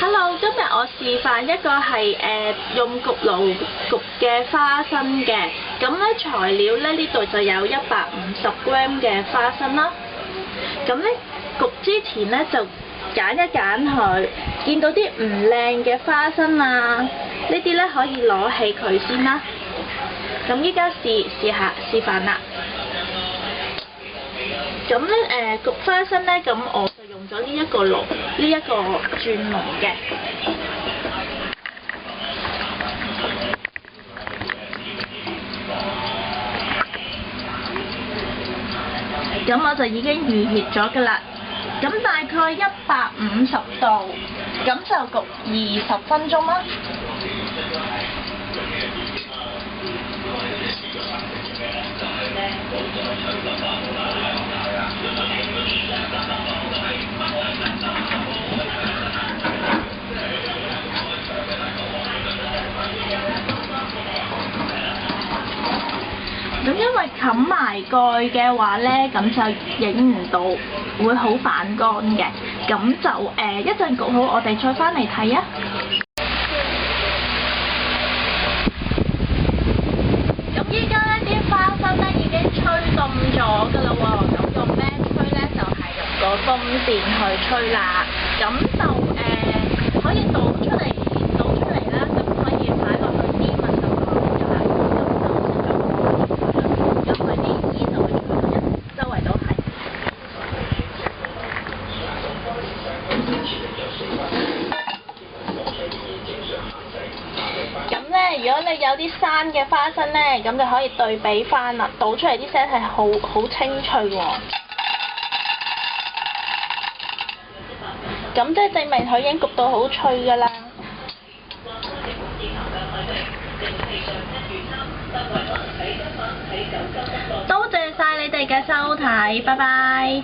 Hello，今日我示範一個係用焗爐焗嘅花生嘅，咁咧材料咧呢度就有150g嘅花生啦。咁咧焗之前咧就揀一揀佢，見到啲唔靚嘅花生啊，呢啲咧可以攞起佢先啦。咁依家示範啦。咁咧焗花生咧，咁我就用咗呢一個爐，呢一個轉爐嘅。咁我就已經預熱咗㗎啦。咁大概150度，咁就焗20分鐘啦。咁因為冚埋蓋嘅話咧，咁就影唔到，會好反光嘅。咁就一陣焗好，我哋再返嚟睇啊。咁依家咧啲花生咧已經吹凍咗㗎啦喎，咁用咩吹咧？就係用個風扇去吹啦。咁就可以倒出嚟啦，咁可以擺落去啲蜜就可以㗎啦。咁就啲煙就會傳入周圍都係。咁咧，如果你有啲生嘅花生咧，咁就可以對比翻啦，倒出嚟啲聲係好清脆喎。咁即係證明佢已經焗到好脆㗎啦。多謝晒你哋嘅收睇，拜拜。